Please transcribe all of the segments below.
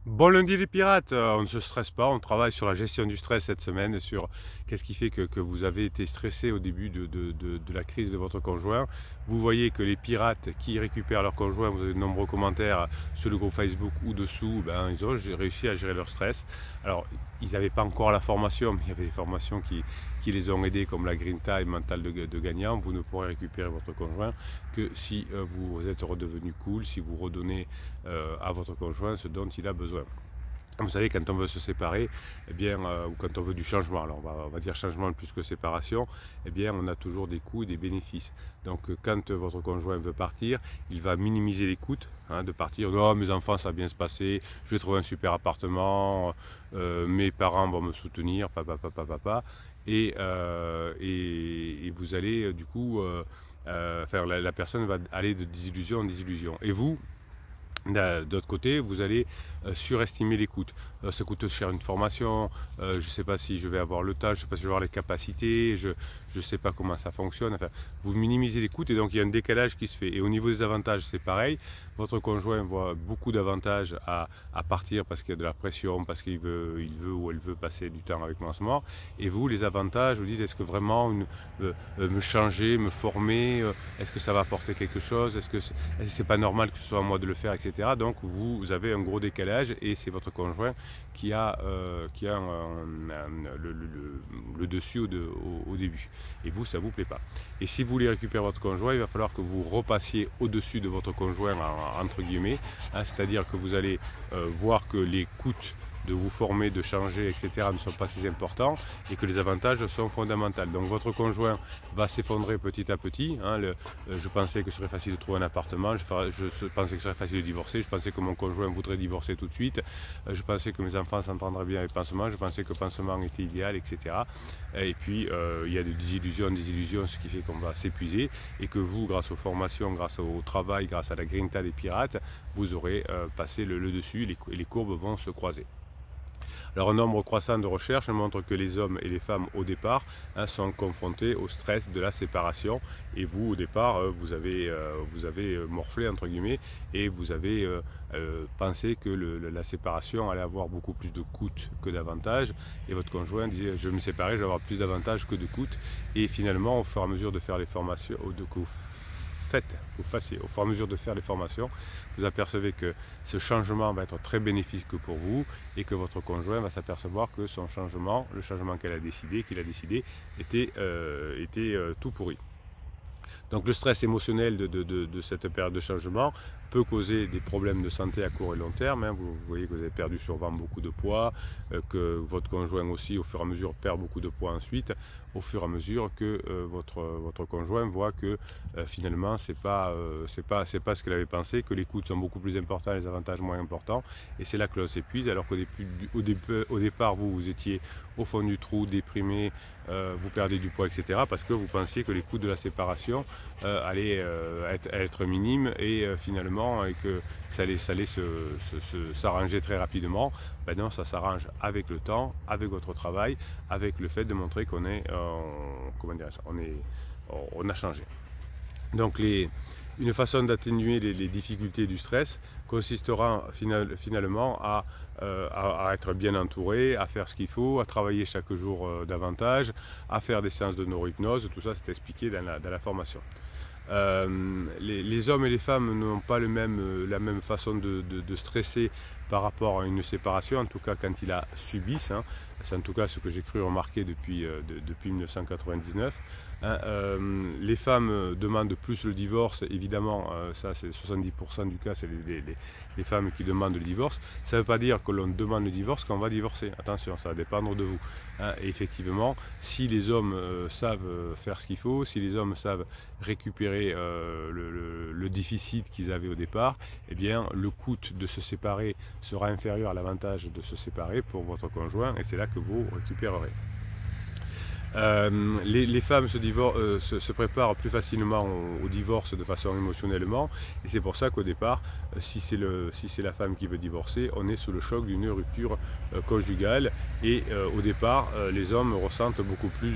Bon lundi les pirates, on ne se stresse pas, on travaille sur la gestion du stress cette semaine, sur qu'est-ce qui fait que vous avez été stressé au début de la crise de votre conjoint. Vous voyez que les pirates qui récupèrent leur conjoint, vous avez de nombreux commentaires sur le groupe Facebook ou dessous, ben, ils ont réussi à gérer leur stress. Alors, ils n'avaient pas encore la formation, mais il y avait des formations qui les ont aidés, comme la Grinta et Mental de gagnant. Vous ne pourrez récupérer votre conjoint que si vous êtes redevenu cool, si vous redonnez à votre conjoint ce dont il a besoin. Vous savez, quand on veut se séparer, eh bien, ou quand on veut du changement, alors on va dire changement plus que séparation, eh bien, on a toujours des coûts et des bénéfices. Donc, quand votre conjoint veut partir, il va minimiser les coûts de partir. Oh, mes enfants, ça va bien se passer, je vais trouver un super appartement, mes parents vont me soutenir, papa. Et vous allez, du coup, la personne va aller de désillusion en désillusion. Et vous, d'autre côté, vous allez surestimer les coûts. Ça coûte cher une formation, je ne sais pas si je vais avoir le temps, je ne sais pas si je vais avoir les capacités, je ne sais pas comment ça fonctionne. Enfin, vous minimisez les coûts et donc il y a un décalage qui se fait. Et au niveau des avantages, c'est pareil. Votre conjoint voit beaucoup d'avantages à partir parce qu'il y a de la pression, parce qu'il veut ou elle veut passer du temps avec moi en ce moment. Et vous, les avantages, vous dites, est-ce que vraiment me changer, me former, est-ce que ça va apporter quelque chose, est-ce que c'est pas normal que ce soit à moi de le faire, etc. Donc vous avez un gros décalage et c'est votre conjoint qui a le dessus au début. Et vous, ça ne vous plaît pas. Et si vous voulez récupérer votre conjoint, il va falloir que vous repassiez au-dessus de votre conjoint, entre guillemets, c'est-à-dire que vous allez voir que les coûts de vous former, de changer, etc. ne sont pas si importants et que les avantages sont fondamentaux. Donc votre conjoint va s'effondrer petit à petit. Je pensais que ce serait facile de trouver un appartement, je pensais que ce serait facile de divorcer, je pensais que mon conjoint voudrait divorcer tout de suite, je pensais que mes enfants s'entendraient bien avec Pansement, je pensais que Pansement était idéal, etc. Et puis il y a des désillusions, ce qui fait qu'on va s'épuiser et que vous, grâce aux formations, grâce au travail, grâce à la Grinta des pirates, vous aurez passé le dessus et les courbes vont se croiser. Alors un nombre croissant de recherches montre que les hommes et les femmes au départ sont confrontés au stress de la séparation et vous au départ vous avez morflé entre guillemets et vous avez pensé que la séparation allait avoir beaucoup plus de coûts que d'avantages et votre conjoint disait je vais me séparer, je vais avoir plus d'avantages que de coûts et finalement au fur et à mesure de faire les formations au fur et à mesure de faire les formations, vous apercevez que ce changement va être très bénéfique pour vous et que votre conjoint va s'apercevoir que son changement, le changement qu'il a décidé, était tout pourri. Donc le stress émotionnel de cette période de changement peut causer des problèmes de santé à court et long terme. Vous voyez que vous avez perdu sûrement beaucoup de poids, que votre conjoint aussi au fur et à mesure perd beaucoup de poids ensuite, au fur et à mesure que votre conjoint voit que finalement c'est pas ce qu'il avait pensé, que les coûts sont beaucoup plus importants, les avantages moins importants, et c'est là que l'on s'épuise, alors qu'au départ vous étiez au fond du trou, déprimé, vous perdez du poids, etc. parce que vous pensiez que les coûts de la séparation allaient être minimes et finalement et que ça allait s'arranger très rapidement. Ben non, ça s'arrange avec le temps, avec votre travail, avec le fait de montrer qu'on est, on a changé. Donc une façon d'atténuer les difficultés du stress consistera finalement à être bien entouré, à faire ce qu'il faut, à travailler chaque jour davantage, à faire des séances de neurohypnose. Tout ça c'est expliqué dans la formation. Les hommes et les femmes n'ont pas la même façon de stresser par rapport à une séparation, en tout cas quand ils la subissent. C'est en tout cas ce que j'ai cru remarquer depuis 1999. Les femmes demandent plus le divorce, évidemment, ça c'est 70% du cas, c'est les femmes qui demandent le divorce. Ça ne veut pas dire que l'on demande le divorce qu'on va divorcer, attention, ça va dépendre de vous. Et effectivement, si les hommes savent faire ce qu'il faut, si les hommes savent récupérer le déficit qu'ils avaient au départ, eh bien le coût de se séparer sera inférieur à l'avantage de se séparer pour votre conjoint et c'est là que vous récupérerez. Les femmes se préparent plus facilement au divorce de façon émotionnellement et c'est pour ça qu'au départ, si c'est la femme qui veut divorcer, on est sous le choc d'une rupture conjugale et au départ, les hommes ressentent beaucoup plus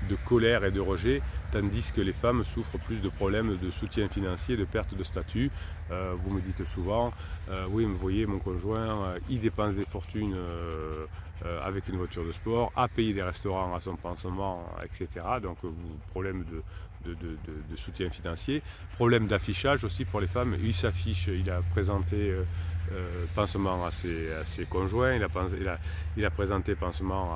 de colère et de rejet, tandis que les femmes souffrent plus de problèmes de soutien financier, de perte de statut. Vous me dites souvent, oui, vous voyez, mon conjoint, il dépense des fortunes avec une voiture de sport, à payer des restaurants à son pansement, etc. Donc, problème de soutien financier. Problème d'affichage aussi pour les femmes. Il s'affiche, il a présenté pansement à ses conjoints, il a présenté pansement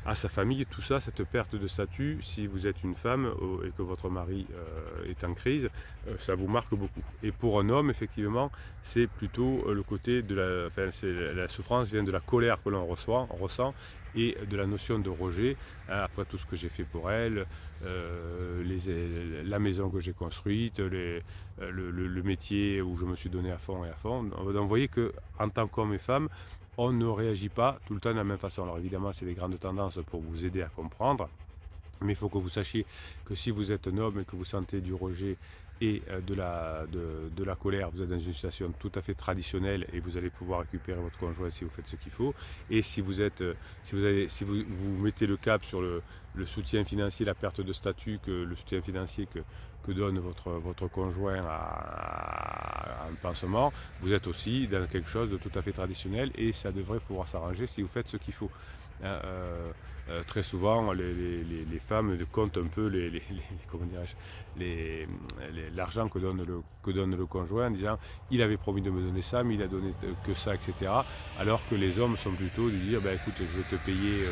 à sa famille. Tout ça, cette perte de statut, si vous êtes une femme et que votre mari est en crise, ça vous marque beaucoup. Et pour un homme, effectivement, c'est plutôt le côté de la souffrance vient de la colère que l'on ressent et de la notion de rejet, hein, après tout ce que j'ai fait pour elle, la maison que j'ai construite, le métier où je me suis donné à fond et à fond. Donc vous voyez qu'en tant qu'homme et femme, on ne réagit pas tout le temps de la même façon. Alors évidemment, c'est des grandes tendances pour vous aider à comprendre, mais il faut que vous sachiez que si vous êtes un homme et que vous sentez du rejet et de la colère, vous êtes dans une situation tout à fait traditionnelle et vous allez pouvoir récupérer votre conjoint si vous faites ce qu'il faut. Et si vous mettez le cap sur le soutien financier, la perte de statut, le soutien financier que donne votre conjoint en pansement, vous êtes aussi dans quelque chose de tout à fait traditionnel et ça devrait pouvoir s'arranger si vous faites ce qu'il faut. Très souvent, les femmes comptent un peu l'argent que donne le conjoint en disant il avait promis de me donner ça, mais il a donné que ça, etc. Alors que les hommes sont plutôt de dire écoute, je vais te payer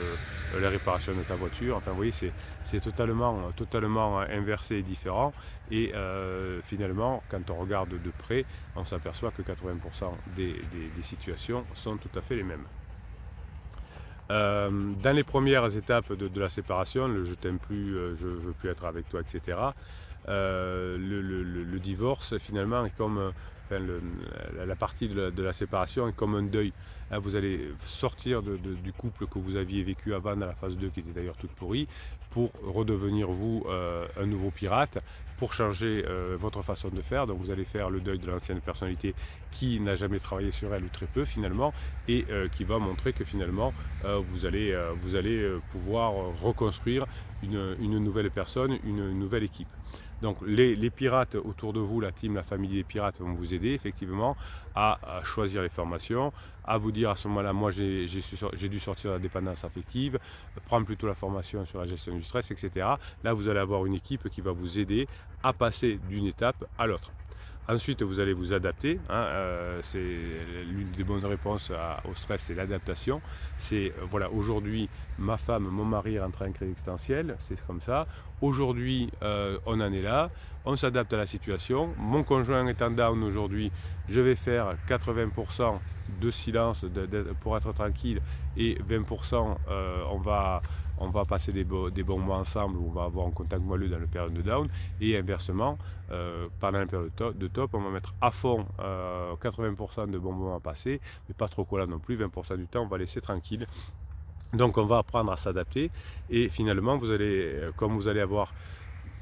la réparation de ta voiture. Enfin, vous voyez, c'est totalement inversé et différent. Et finalement, quand on regarde de près, on s'aperçoit que 80% des situations sont tout à fait les mêmes. Dans les premières étapes de la séparation, le je t'aime plus, je veux plus être avec toi, etc. Le divorce finalement est comme la partie de la séparation est comme un deuil. Vous allez sortir du couple que vous aviez vécu avant dans la phase 2 qui était d'ailleurs toute pourrie pour redevenir vous un nouveau pirate, pour changer votre façon de faire. Donc vous allez faire le deuil de l'ancienne personnalité qui n'a jamais travaillé sur elle ou très peu finalement et qui va montrer que finalement vous allez pouvoir reconstruire une nouvelle personne, une nouvelle équipe. Donc les pirates autour de vous, la team, la famille des pirates vont vous aider effectivement à choisir les formations, à vous dire à ce moment-là, moi j'ai dû sortir de la dépendance affective, prendre plutôt la formation sur la gestion du stress, etc. Là vous allez avoir une équipe qui va vous aider à passer d'une étape à l'autre. Ensuite, vous allez vous adapter. C'est l'une des bonnes réponses au stress, c'est l'adaptation. C'est voilà, aujourd'hui, ma femme, mon mari rentre en crise existentielle, c'est comme ça. Aujourd'hui, on en est là, on s'adapte à la situation. Mon conjoint est en down aujourd'hui, je vais faire 80% de silence pour être tranquille et 20% on va passer des bons mois ensemble, où on va avoir un contact moelleux dans la période de down, et inversement, pendant la période de top, on va mettre à fond 80% de bons moments à passer, mais pas trop collant non plus, 20% du temps, on va laisser tranquille. Donc on va apprendre à s'adapter, et finalement, comme vous allez avoir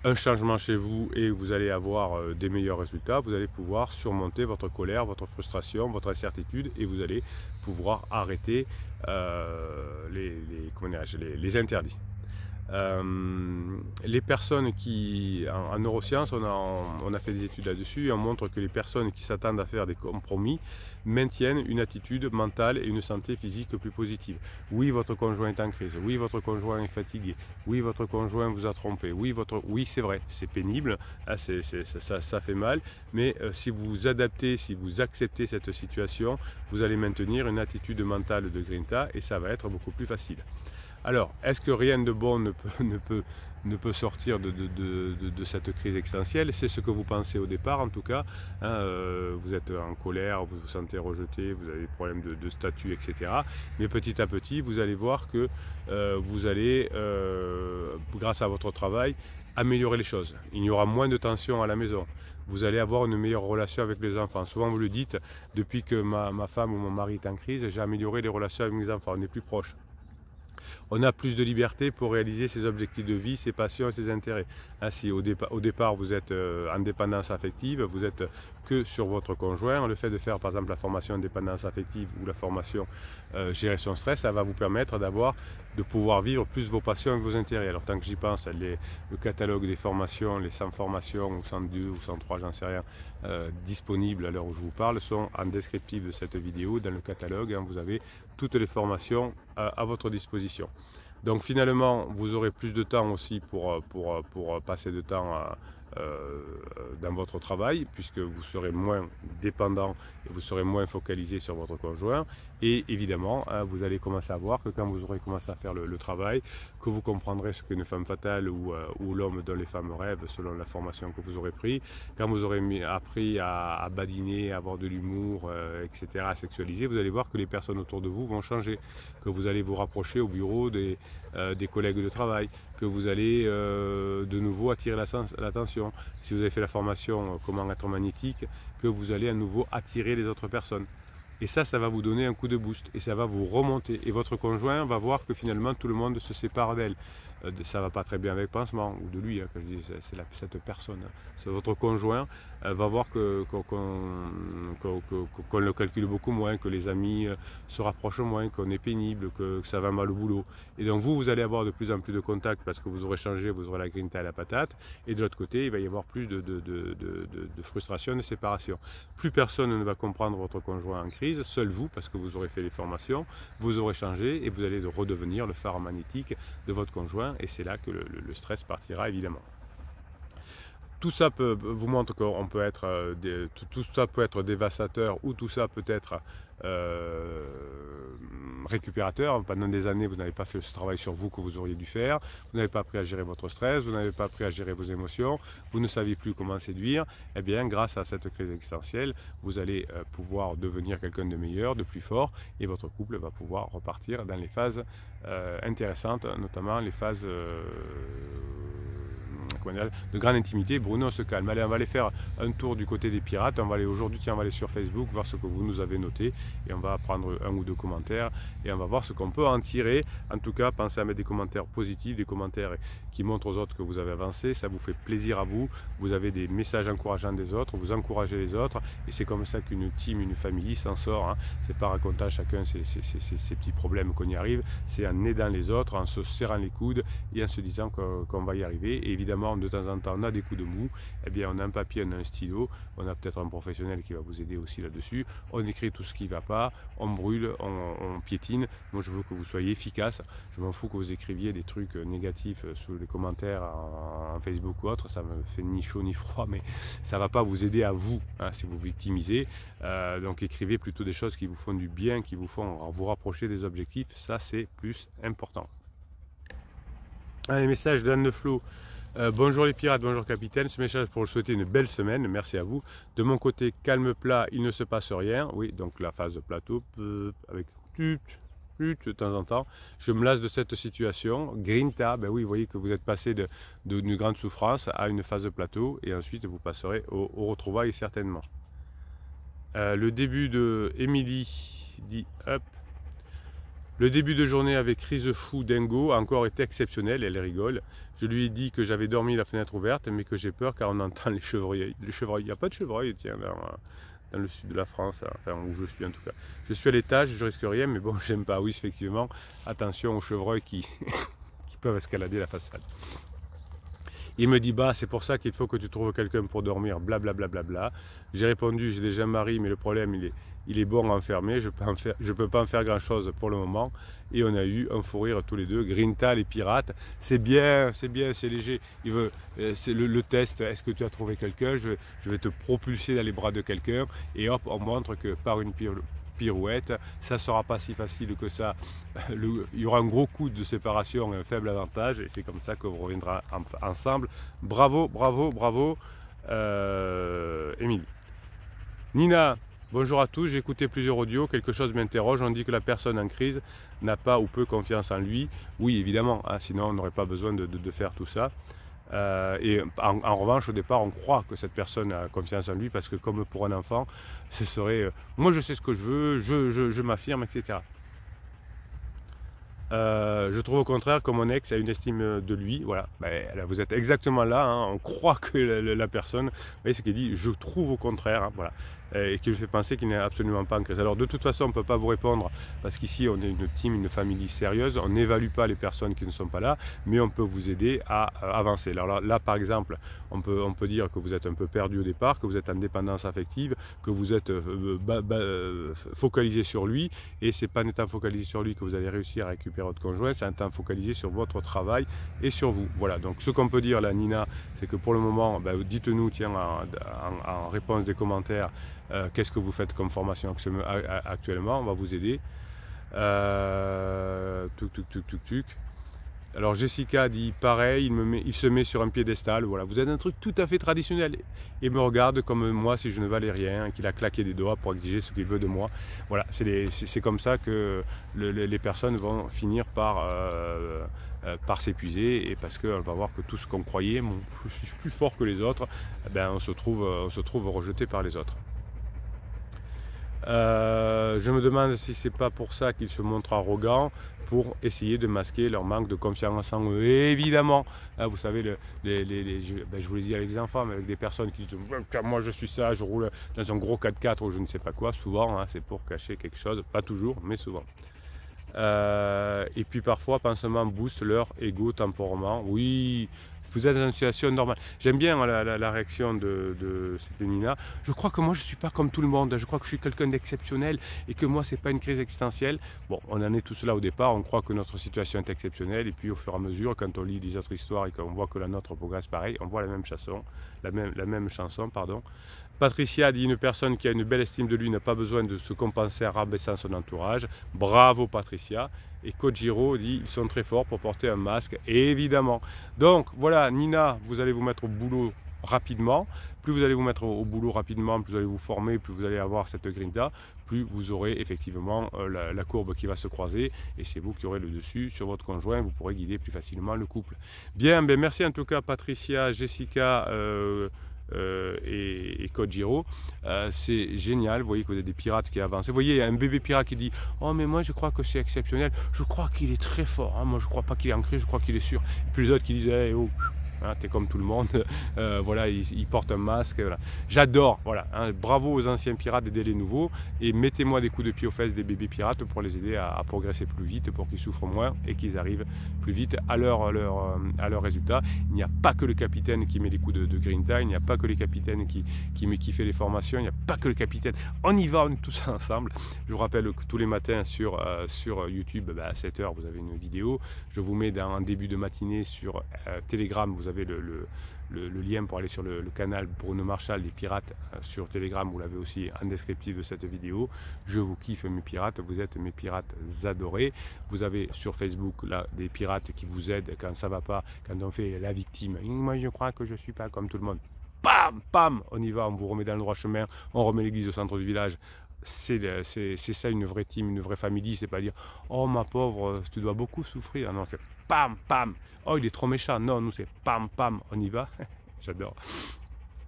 un changement chez vous et vous allez avoir des meilleurs résultats, vous allez pouvoir surmonter votre colère, votre frustration, votre incertitude et vous allez pouvoir arrêter les interdits. Les personnes qui, en neurosciences, on a fait des études là-dessus et on montre que les personnes qui s'attendent à faire des compromis maintiennent une attitude mentale et une santé physique plus positive. Oui, votre conjoint est en crise, oui, votre conjoint est fatigué, oui, votre conjoint vous a trompé, oui, c'est vrai, c'est pénible, ça fait mal, mais si vous vous adaptez, si vous acceptez cette situation, vous allez maintenir une attitude mentale de grinta et ça va être beaucoup plus facile. Alors, est-ce que rien de bon ne peut sortir de cette crise existentielle? C'est ce que vous pensez au départ en tout cas. Vous êtes en colère, vous vous sentez rejeté, vous avez des problèmes de statut, etc. Mais petit à petit, vous allez voir que vous allez, grâce à votre travail, améliorer les choses. Il y aura moins de tension à la maison. Vous allez avoir une meilleure relation avec les enfants. Souvent vous le dites, depuis que ma femme ou mon mari est en crise, j'ai amélioré les relations avec mes enfants, on est plus proches. On a plus de liberté pour réaliser ses objectifs de vie, ses passions et ses intérêts. Si au départ vous êtes en dépendance affective, vous êtes que sur votre conjoint. Le fait de faire par exemple la formation indépendance affective ou la formation gérer son stress, ça va vous permettre de pouvoir vivre plus vos passions et vos intérêts. Alors tant que j'y pense, le catalogue des formations, les 100 formations ou 102 ou 103, j'en sais rien, disponibles à l'heure où je vous parle, sont en descriptif de cette vidéo. Dans le catalogue, hein, vous avez toutes les formations à votre disposition. Donc finalement, vous aurez plus de temps aussi pour passer de temps dans votre travail, puisque vous serez moins dépendant et vous serez moins focalisé sur votre conjoint. Et évidemment, hein, vous allez commencer à voir que quand vous aurez commencé à faire le travail, que vous comprendrez ce qu'est une femme fatale ou l'homme dont les femmes rêvent selon la formation que vous aurez pris, quand vous aurez appris à badiner, à avoir de l'humour, etc., à sexualiser, vous allez voir que les personnes autour de vous vont changer, que vous allez vous rapprocher au bureau des collègues de travail, que vous allez de nouveau attirer l'attention. Si vous avez fait la formation comment être magnétique, que vous allez à nouveau attirer les autres personnes. Et ça va vous donner un coup de boost et ça va vous remonter. Et votre conjoint va voir que finalement tout le monde se sépare d'elle. Ça va pas très bien avec Pansement, ou de lui, hein, quand je dis c'est cette personne. C'est votre conjoint va voir qu'on le calcule beaucoup moins, que les amis se rapprochent moins, qu'on est pénible, que ça va mal au boulot. Et donc vous allez avoir de plus en plus de contacts parce que vous aurez changé, vous aurez la grinta et la patate. Et de l'autre côté, il va y avoir plus de frustration, de séparation. Plus personne ne va comprendre votre conjoint en crise, seul vous, parce que vous aurez fait les formations, vous aurez changé et vous allez redevenir le phare magnétique de votre conjoint. Et c'est là que le stress partira évidemment. Tout ça vous montre qu'on peut être, tout ça peut être dévastateur ou tout ça peut être récupérateur. Pendant des années, vous n'avez pas fait ce travail sur vous que vous auriez dû faire. Vous n'avez pas appris à gérer votre stress, vous n'avez pas appris à gérer vos émotions, vous ne saviez plus comment séduire. Eh bien, grâce à cette crise existentielle, vous allez pouvoir devenir quelqu'un de meilleur, de plus fort, et votre couple va pouvoir repartir dans les phases intéressantes, notamment les phases de grande intimité. Bruno se calme. Allez, on va aller faire un tour du côté des pirates. On va aller aujourd'hui, tiens, on va aller sur Facebook, voir ce que vous nous avez noté et on va prendre un ou deux commentaires et on va voir ce qu'on peut en tirer. En tout cas, pensez à mettre des commentaires positifs, des commentaires qui montrent aux autres que vous avez avancé. Ça vous fait plaisir à vous. Vous avez des messages encourageants des autres, vous encouragez les autres et c'est comme ça qu'une team, une famille s'en sort. Hein. C'est pas racontant à chacun ses petits problèmes qu'on y arrive. C'est en aidant les autres, en se serrant les coudes et en se disant qu'on va y arriver. Et évidemment, de temps en temps, on a des coups de mou. Eh bien, on a un papier, on a un stylo. On a peut-être un professionnel qui va vous aider aussi là-dessus. On écrit tout ce qui ne va pas. On brûle, on piétine. Moi, je veux que vous soyez efficace. Je m'en fous que vous écriviez des trucs négatifs sous les commentaires en Facebook ou autre. Ça me fait ni chaud ni froid, mais ça ne va pas vous aider à vous, hein, si vous victimisez. Donc, écrivez plutôt des choses qui vous font du bien, qui vous font vous rapprocher des objectifs. Ça, c'est plus important. Allez, message d'Anne de Flo. Bonjour les pirates, bonjour capitaine, ce message pour vous souhaiter une belle semaine, merci à vous. De mon côté, calme plat, il ne se passe rien. Oui, donc la phase de plateau, avec de temps en temps. Je me lasse de cette situation. Grinta, ben oui, vous voyez que vous êtes passé d'une grande souffrance à une phase de plateau et ensuite vous passerez au retrouvailles certainement. Le début de Émilie dit hop. Le début de journée avec Crise Fou Dingo a encore été exceptionnel, elle rigole. Je lui ai dit que j'avais dormi la fenêtre ouverte, mais que j'ai peur car on entend les chevreuils. Il n'y a pas de chevreuils, tiens, dans le sud de la France, enfin où je suis en tout cas. Je suis à l'étage, je risque rien, mais bon, j'aime pas. Oui, effectivement, attention aux chevreuils qui peuvent escalader la façade. Il me dit, bah c'est pour ça qu'il faut que tu trouves quelqu'un pour dormir, blablabla. Bla, bla, bla. J'ai répondu, j'ai déjà un mari, mais le problème il est bon enfermé, je peux pas en faire grand chose pour le moment. Et on a eu un fou rire tous les deux. Grinta, les pirates, c'est bien, c'est léger. C'est le test, est-ce que tu as trouvé quelqu'un, je vais te propulser dans les bras de quelqu'un. Et hop, on montre que par une pirouette, ça ne sera pas si facile que ça. Il y aura un gros coup de séparation et un faible avantage. Et c'est comme ça qu'on reviendra ensemble. Bravo, bravo, bravo, Émilie. Nina. Bonjour à tous, j'ai écouté plusieurs audios, quelque chose m'interroge, on dit que la personne en crise n'a pas ou peu confiance en lui. Oui, évidemment, hein, sinon on n'aurait pas besoin de faire tout ça. Et en revanche, au départ, on croit que cette personne a confiance en lui parce que comme pour un enfant, ce serait moi je sais ce que je veux, je m'affirme, etc. Je trouve au contraire que mon ex a une estime de lui. Voilà, là, vous êtes exactement là, hein. On croit que la personne, vous voyez ce qu'il dit, je trouve au contraire, hein, voilà, et qui lui fait penser qu'il n'est absolument pas en crise. Alors de toute façon, on ne peut pas vous répondre parce qu'ici on est une team, une famille sérieuse, on n'évalue pas les personnes qui ne sont pas là, mais on peut vous aider à avancer. Alors là, par exemple, on peut dire que vous êtes un peu perdu au départ, que vous êtes en dépendance affective, que vous êtes focalisé sur lui, et c'est pas en étant focalisé sur lui que vous allez réussir à récupérer votre conjoint, c'est en étant focalisé sur votre travail et sur vous. Voilà, donc ce qu'on peut dire là, Nina, c'est que pour le moment, dites-nous, tiens, en réponse des commentaires, qu'est-ce que vous faites comme formation actuellement, on va vous aider. Tuc. Alors Jessica dit pareil, il se met sur un piédestal, voilà, vous êtes un truc tout à fait traditionnel et me regarde comme moi si je ne valais rien, qu'il a claqué des doigts pour exiger ce qu'il veut de moi. Voilà, c'est comme ça que les personnes vont finir par s'épuiser, et parce qu'on va voir que tout ce qu'on croyait, je suis plus fort que les autres, on se trouve rejeté par les autres. Je me demande si c'est pas pour ça qu'ils se montrent arrogants, pour essayer de masquer leur manque de confiance en eux. Et évidemment, hein, vous savez, je vous l'ai dit avec les enfants, mais avec des personnes qui disent moi je suis ça, je roule dans un gros 4x4 ou je ne sais pas quoi, souvent hein, c'est pour cacher quelque chose, pas toujours, mais souvent. Et puis parfois, pansement booste leur ego temporairement. Oui, vous êtes dans une situation normale. J'aime bien la réaction de Nina. Je crois que moi je ne suis pas comme tout le monde. Je crois que je suis quelqu'un d'exceptionnel et que moi c'est pas une crise existentielle. Bon, on en est tous là au départ. On croit que notre situation est exceptionnelle, et puis au fur et à mesure, quand on lit des autres histoires et qu'on voit que la nôtre progresse pareil, on voit la même chanson, pardon. Patricia dit une personne qui a une belle estime de lui n'a pas besoin de se compenser en rabaissant son entourage. Bravo Patricia. Et Kojiro dit ils sont très forts pour porter un masque, évidemment. Donc voilà, Nina, vous allez vous mettre au boulot rapidement. Plus vous allez vous mettre au boulot rapidement, plus vous allez vous former, plus vous allez avoir cette grinta, plus vous aurez effectivement la courbe qui va se croiser, et c'est vous qui aurez le dessus sur votre conjoint. Vous pourrez guider plus facilement le couple. Bien, merci en tout cas Patricia, Jessica et Kojiro, c'est génial. Vous voyez que vous avez des pirates qui avancent. Vous voyez, il y a un bébé pirate qui dit oh mais moi je crois que c'est exceptionnel, je crois qu'il est très fort, hein. Moi je crois pas qu'il est en crise, je crois qu'il est sûr. Et puis les autres qui disent hey, oh, hein, t'es comme tout le monde, voilà, il porte un masque, voilà. J'adore, voilà, hein. Bravo aux anciens pirates d'aider les nouveaux, et mettez-moi des coups de pied aux fesses des bébés pirates pour les aider à progresser plus vite, pour qu'ils souffrent moins et qu'ils arrivent plus vite à leur résultat. Il n'y a pas que le capitaine qui met les coups de grinta, il n'y a pas que les capitaines qui fait les formations, il n'y a pas que le capitaine. On y va, on est tous ensemble. Je vous rappelle que tous les matins sur YouTube, à 7 h, vous avez une vidéo. Je vous mets en début de matinée sur Telegram, vous avez le lien pour aller sur le canal Bruno Marchal des pirates sur Telegram, vous l'avez aussi en descriptif de cette vidéo. Je vous kiffe mes pirates, vous êtes mes pirates adorés. Vous avez sur Facebook là des pirates qui vous aident quand ça va pas, quand on fait la victime. Moi je crois que je suis pas comme tout le monde. Pam, pam, on y va, on vous remet dans le droit chemin, on remet l'église au centre du village. C'est ça une vraie team, une vraie famille. C'est pas dire oh ma pauvre, tu dois beaucoup souffrir. Non, c'est pam pam. Oh il est trop méchant. Non, nous c'est pam pam, on y va. J'adore.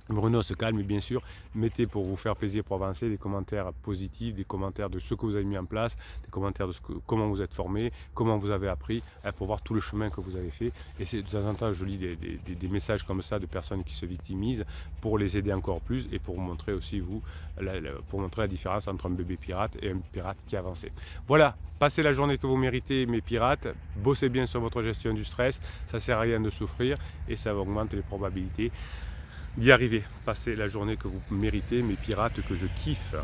Bruno se calme, bien sûr. Mettez, pour vous faire plaisir, pour avancer, des commentaires positifs, des commentaires de ce que vous avez mis en place, des commentaires de comment vous êtes formé, comment vous avez appris, pour voir tout le chemin que vous avez fait. Et de temps en temps, je lis des messages comme ça de personnes qui se victimisent pour les aider encore plus, et pour vous montrer aussi, pour montrer la différence entre un bébé pirate et un pirate qui a avancé. Voilà, passez la journée que vous méritez, mes pirates. Bossez bien sur votre gestion du stress. Ça ne sert à rien de souffrir, et ça augmente les probabilités d'y arriver. Passez la journée que vous méritez, mes pirates que je kiffe.